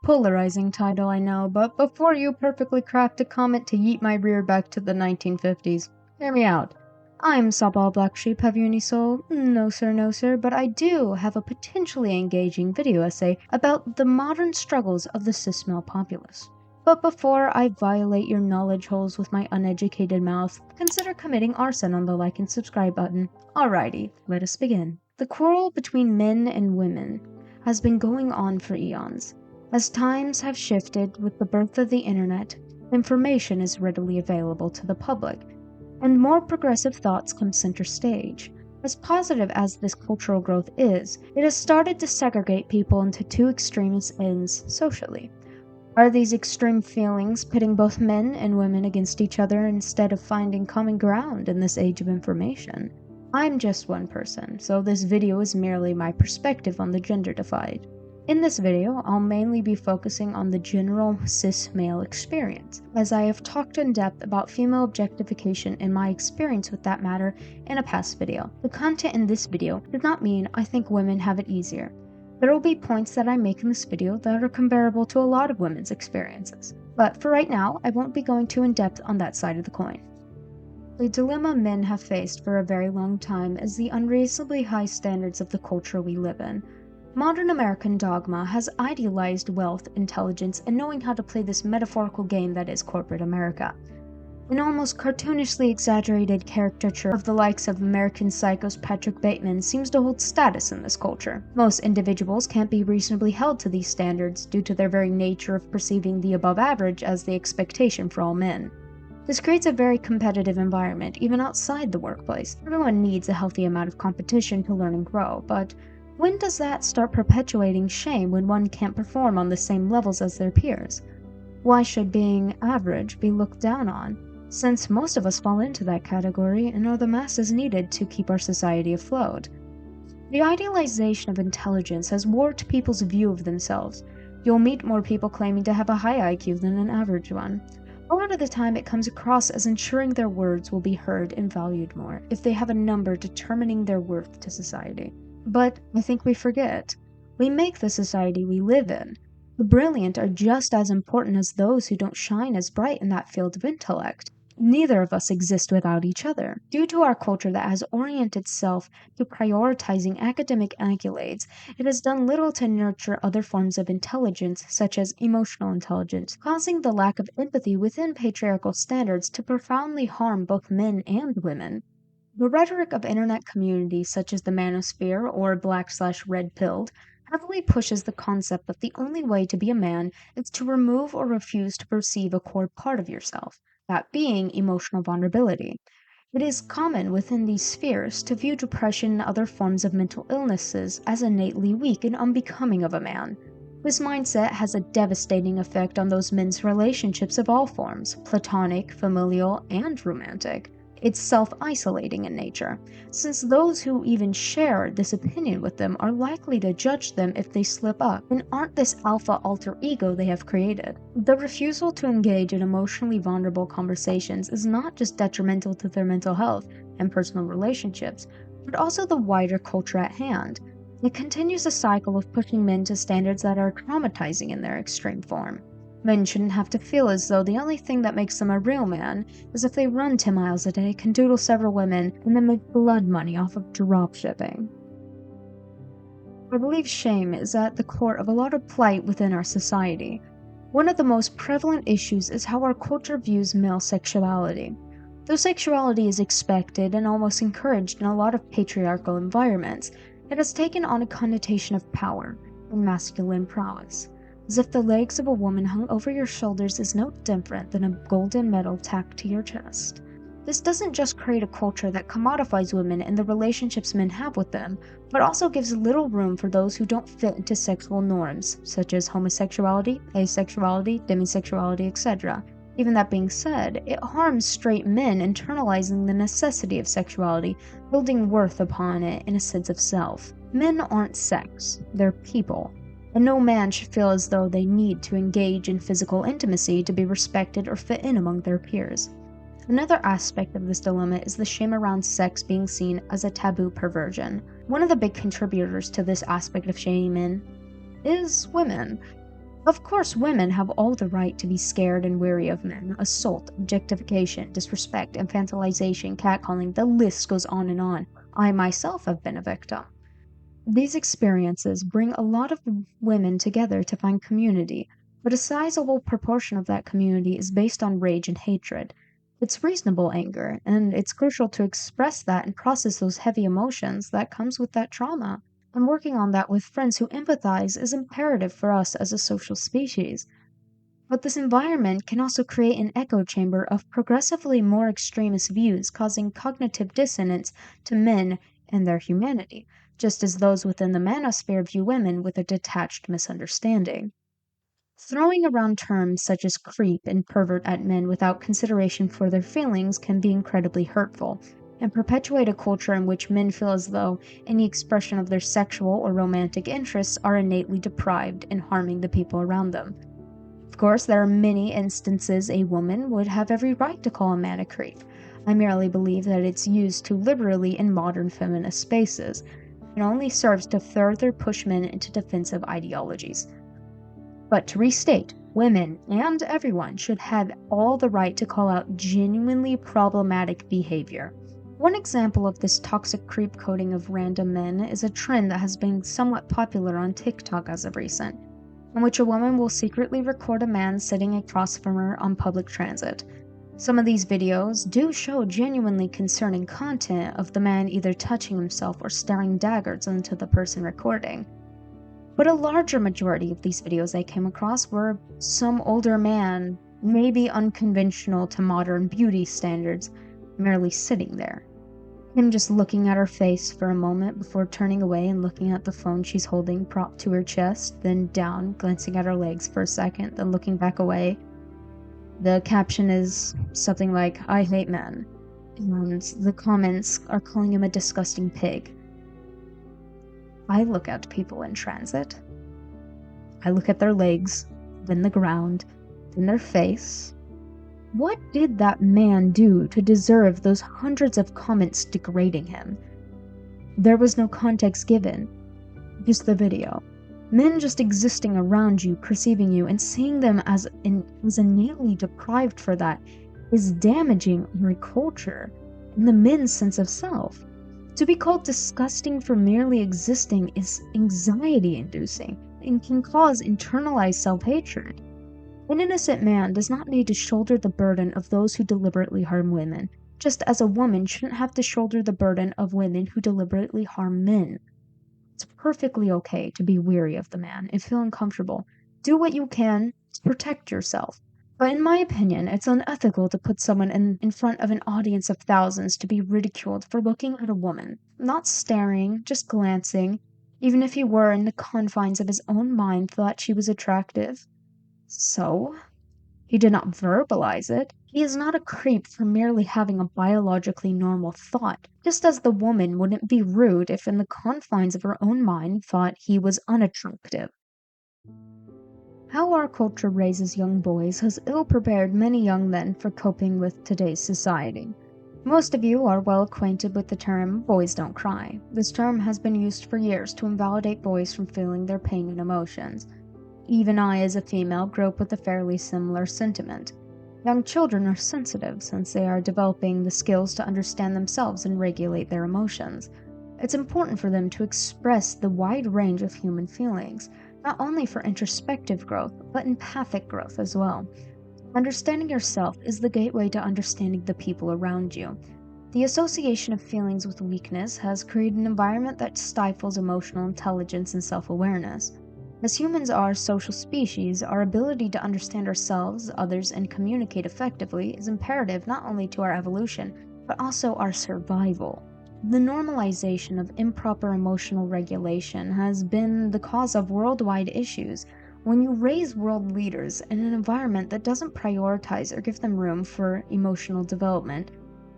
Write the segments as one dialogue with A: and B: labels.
A: Polarizing title, I know, but before you perfectly craft a comment to yeet my rear back to the 1950s, hear me out. I'm Sabal Black Sheep, have you any soul? No sir, but I do have a potentially engaging video essay about the modern struggles of the cis-male populace. But before I violate your knowledge holes with my uneducated mouth, consider committing arson on the like and subscribe button. Alrighty, let us begin. The quarrel between men and women has been going on for eons. As times have shifted with the birth of the internet, information is readily available to the public, and more progressive thoughts come center stage. As positive as this cultural growth is, it has started to segregate people into two extremist ends socially. Are these extreme feelings pitting both men and women against each other instead of finding common ground in this age of information? I'm just one person, so this video is merely my perspective on the gender divide. In this video, I'll mainly be focusing on the general cis-male experience, as I have talked in depth about female objectification and my experience with that matter in a past video. The content in this video does not mean I think women have it easier. There will be points that I make in this video that are comparable to a lot of women's experiences, but for right now, I won't be going too in-depth on that side of the coin. The dilemma men have faced for a very long time is the unreasonably high standards of the culture we live in. Modern American dogma has idealized wealth, intelligence, and knowing how to play this metaphorical game that is corporate America. An almost cartoonishly exaggerated caricature of the likes of American Psycho's Patrick Bateman seems to hold status in this culture. Most individuals can't be reasonably held to these standards due to their very nature of perceiving the above average as the expectation for all men. This creates a very competitive environment, even outside the workplace. Everyone needs a healthy amount of competition to learn and grow, but when does that start perpetuating shame when one can't perform on the same levels as their peers? Why should being average be looked down on, since most of us fall into that category and are the masses needed to keep our society afloat? The idealization of intelligence has warped people's view of themselves. You'll meet more people claiming to have a high IQ than an average one. A lot of the time it comes across as ensuring their words will be heard and valued more if they have a number determining their worth to society. But I think we forget. We make the society we live in. The brilliant are just as important as those who don't shine as bright in that field of intellect. Neither of us exist without each other. Due to our culture that has oriented itself to prioritizing academic accolades, it has done little to nurture other forms of intelligence, such as emotional intelligence, causing the lack of empathy within patriarchal standards to profoundly harm both men and women. The rhetoric of internet communities such as the manosphere or black/red pilled heavily pushes the concept that the only way to be a man is to remove or refuse to perceive a core part of yourself, that being emotional vulnerability. It is common within these spheres to view depression and other forms of mental illnesses as innately weak and unbecoming of a man. This mindset has a devastating effect on those men's relationships of all forms, platonic, familial, and romantic. It's self-isolating in nature, since those who even share this opinion with them are likely to judge them if they slip up and aren't this alpha alter ego they have created. The refusal to engage in emotionally vulnerable conversations is not just detrimental to their mental health and personal relationships, but also the wider culture at hand. It continues a cycle of pushing men to standards that are traumatizing in their extreme form. Men shouldn't have to feel as though the only thing that makes them a real man is if they run 10 miles a day, can doodle several women, and then make blood money off of drop shipping. I believe shame is at the core of a lot of plight within our society. One of the most prevalent issues is how our culture views male sexuality. Though sexuality is expected and almost encouraged in a lot of patriarchal environments, it has taken on a connotation of power and masculine prowess. As if the legs of a woman hung over your shoulders is no different than a golden medal tacked to your chest. This doesn't just create a culture that commodifies women and the relationships men have with them, but also gives little room for those who don't fit into sexual norms, such as homosexuality, asexuality, demisexuality, etc. Even that being said, it harms straight men internalizing the necessity of sexuality, building worth upon it in a sense of self. Men aren't sex, they're people. And no man should feel as though they need to engage in physical intimacy to be respected or fit in among their peers. Another aspect of this dilemma is the shame around sex being seen as a taboo perversion. One of the big contributors to this aspect of shaming men is women. Of course, women have all the right to be scared and wary of men. Assault, objectification, disrespect, infantilization, catcalling, the list goes on and on. I myself have been a victim. These experiences bring a lot of women together to find community, but a sizable proportion of that community is based on rage and hatred. It's reasonable anger, and it's crucial to express that and process those heavy emotions that comes with that trauma. And working on that with friends who empathize is imperative for us as a social species. But this environment can also create an echo chamber of progressively more extremist views, causing cognitive dissonance to men and their humanity, just as those within the manosphere view women with a detached misunderstanding. Throwing around terms such as creep and pervert at men without consideration for their feelings can be incredibly hurtful, and perpetuate a culture in which men feel as though any expression of their sexual or romantic interests are innately deprived and harming the people around them. Of course, there are many instances a woman would have every right to call a man a creep. I merely believe that it's used too liberally in modern feminist spaces, and only serves to further push men into defensive ideologies. But to restate, women and everyone should have all the right to call out genuinely problematic behavior. One example of this toxic creep coding of random men is a trend that has been somewhat popular on TikTok as of recent, in which a woman will secretly record a man sitting across from her on public transit. Some of these videos do show genuinely concerning content of the man either touching himself or staring daggers into the person recording. But a larger majority of these videos I came across were some older man, maybe unconventional to modern beauty standards, merely sitting there. Him just looking at her face for a moment before turning away and looking at the phone she's holding propped to her chest, then down, glancing at her legs for a second, then looking back away. The caption is something like, "I hate men," and the comments are calling him a disgusting pig. I look at people in transit. I look at their legs, then the ground, then their face. What did that man do to deserve those hundreds of comments degrading him? There was no context given, just the video. Men just existing around you, perceiving you, and seeing them as innately deprived for that is damaging our culture and the men's sense of self. To be called disgusting for merely existing is anxiety-inducing and can cause internalized self-hatred. An innocent man does not need to shoulder the burden of those who deliberately harm women, just as a woman shouldn't have to shoulder the burden of women who deliberately harm men. It's perfectly okay to be weary of the man and feel uncomfortable. Do what you can to protect yourself. But in my opinion, it's unethical to put someone in front of an audience of thousands to be ridiculed for looking at a woman, not staring, just glancing, even if he were in the confines of his own mind thought she was attractive. So, he did not verbalize it. He is not a creep for merely having a biologically normal thought, just as the woman wouldn't be rude if in the confines of her own mind thought he was unattractive. How our culture raises young boys has ill-prepared many young men for coping with today's society. Most of you are well acquainted with the term "boys don't cry." This term has been used for years to invalidate boys from feeling their pain and emotions. Even I, as a female, grew up with a fairly similar sentiment. Young children are sensitive since they are developing the skills to understand themselves and regulate their emotions. It's important for them to express the wide range of human feelings, not only for introspective growth, but empathic growth as well. Understanding yourself is the gateway to understanding the people around you. The association of feelings with weakness has created an environment that stifles emotional intelligence and self-awareness. As humans are social species, our ability to understand ourselves, others, and communicate effectively is imperative not only to our evolution, but also our survival. The normalization of improper emotional regulation has been the cause of worldwide issues. When you raise world leaders in an environment that doesn't prioritize or give them room for emotional development,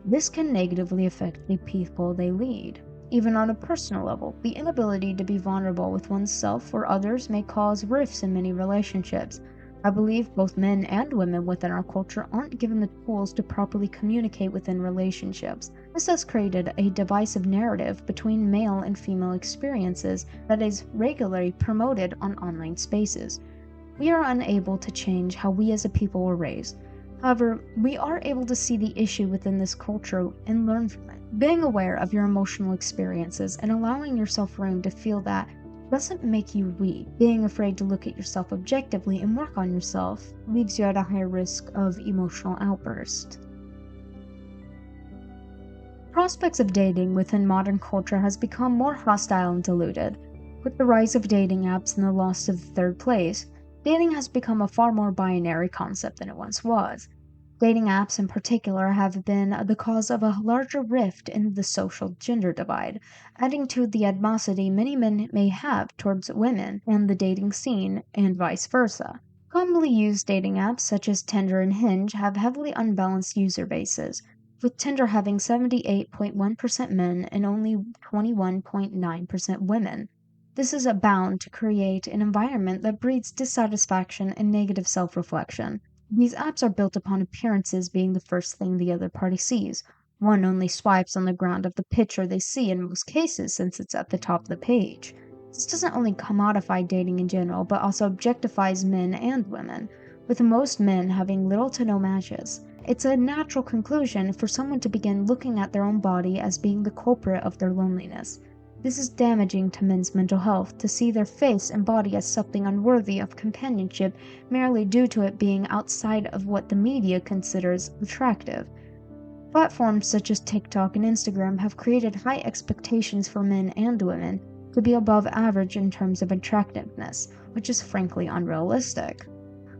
A: this can negatively affect the people they lead. Even on a personal level, the inability to be vulnerable with oneself or others may cause rifts in many relationships. I believe both men and women within our culture aren't given the tools to properly communicate within relationships. This has created a divisive narrative between male and female experiences that is regularly promoted on online spaces. We are unable to change how we as a people were raised. However, we are able to see the issue within this culture and learn from it. Being aware of your emotional experiences and allowing yourself room to feel that doesn't make you weak. Being afraid to look at yourself objectively and work on yourself leaves you at a higher risk of emotional outburst. Prospects of dating within modern culture has become more hostile and diluted. With the rise of dating apps and the loss of third place, dating has become a far more binary concept than it once was. Dating apps in particular have been the cause of a larger rift in the social gender divide, adding to the animosity many men may have towards women and the dating scene, and vice versa. Commonly used dating apps such as Tinder and Hinge have heavily unbalanced user bases, with Tinder having 78.1% men and only 21.9% women. This is bound to create an environment that breeds dissatisfaction and negative self-reflection. These apps are built upon appearances being the first thing the other party sees. One only swipes on the ground of the picture they see in most cases since it's at the top of the page. This doesn't only commodify dating in general, but also objectifies men and women, with most men having little to no matches. It's a natural conclusion for someone to begin looking at their own body as being the culprit of their loneliness. This is damaging to men's mental health, to see their face and body as something unworthy of companionship merely due to it being outside of what the media considers attractive. Platforms such as TikTok and Instagram have created high expectations for men and women to be above average in terms of attractiveness, which is frankly unrealistic.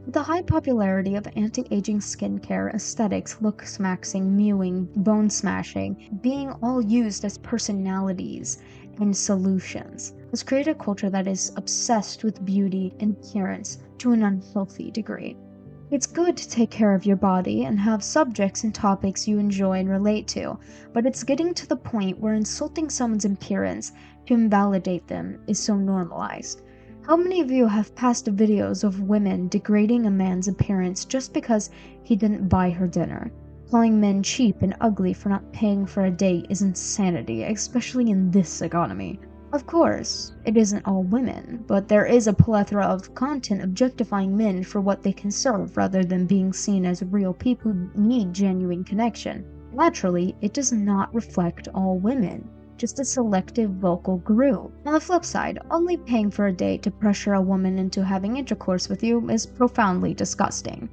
A: With the high popularity of anti-aging skincare, aesthetics, look-maxing, mewing, bone-smashing, being all used as personalities and solutions, has created a culture that is obsessed with beauty and appearance to an unhealthy degree. It's good to take care of your body and have subjects and topics you enjoy and relate to, but it's getting to the point where insulting someone's appearance to invalidate them is so normalized. How many of you have passed videos of women degrading a man's appearance just because he didn't buy her dinner? Calling men cheap and ugly for not paying for a date is insanity, especially in this economy. Of course, it isn't all women, but there is a plethora of content objectifying men for what they can serve rather than being seen as real people who need genuine connection. Naturally, it does not reflect all women, just a selective vocal group. On the flip side, only paying for a date to pressure a woman into having intercourse with you is profoundly disgusting.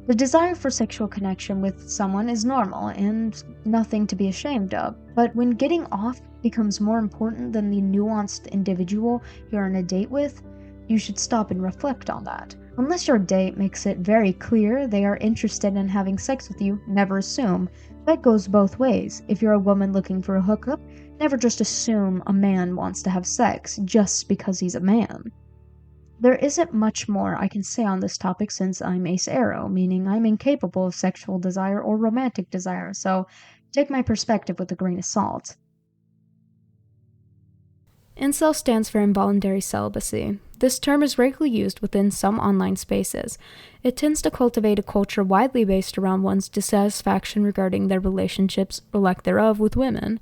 A: The desire for sexual connection with someone is normal and nothing to be ashamed of, but when getting off becomes more important than the nuanced individual you're on a date with, you should stop and reflect on that. Unless your date makes it very clear they are interested in having sex with you, never assume. That goes both ways. If you're a woman looking for a hookup, never just assume a man wants to have sex just because he's a man. There isn't much more I can say on this topic since I'm ace arrow, meaning I'm incapable of sexual desire or romantic desire, so take my perspective with a grain of salt.
B: Incel stands for involuntary celibacy. This term is regularly used within some online spaces. It tends to cultivate a culture widely based around one's dissatisfaction regarding their relationships, or lack thereof, with women.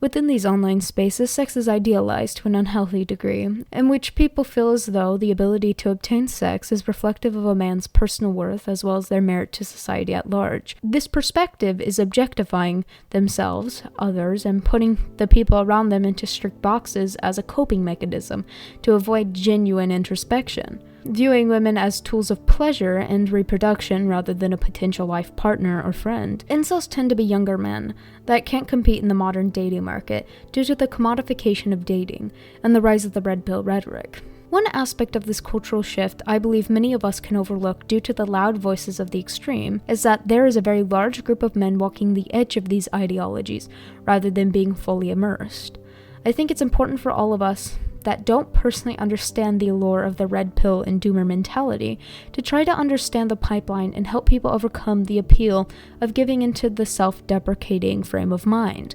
B: Within these online spaces, sex is idealized to an unhealthy degree, in which people feel as though the ability to obtain sex is reflective of a man's personal worth as well as their merit to society at large. This perspective is objectifying themselves, others, and putting the people around them into strict boxes as a coping mechanism to avoid genuine introspection. Viewing women as tools of pleasure and reproduction rather than a potential life partner or friend. Incels tend to be younger men that can't compete in the modern dating market due to the commodification of dating and the rise of the red pill rhetoric. One aspect of this cultural shift I believe many of us can overlook due to the loud voices of the extreme is that there is a very large group of men walking the edge of these ideologies rather than being fully immersed. I think it's important for all of us that don't personally understand the allure of the red pill and doomer mentality to try to understand the pipeline and help people overcome the appeal of giving into the self-deprecating frame of mind.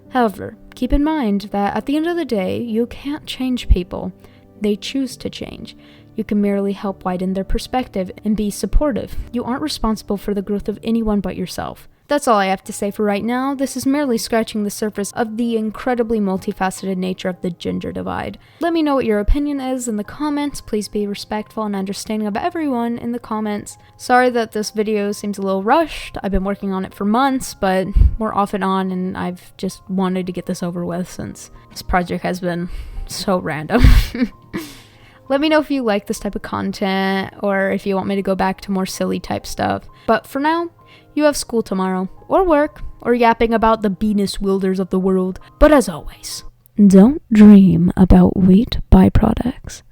B: However, keep in mind that at the end of the day, you can't change people. They choose to change. You can merely help widen their perspective and be supportive. You aren't responsible for the growth of anyone but yourself. That's all I have to say for right now. This is merely scratching the surface of the incredibly multifaceted nature of the gender divide. Let me know what your opinion is in the comments. Please be respectful and understanding of everyone in the comments. Sorry that this video seems a little rushed. I've been working on it for months, but we're off and on, and I've just wanted to get this over with since this project has been so random. Let me know if you like this type of content, or if you want me to go back to more silly type stuff. But for now, you have school tomorrow, or work, or yapping about the Venus wilders of the world. But as always, don't dream about wheat byproducts.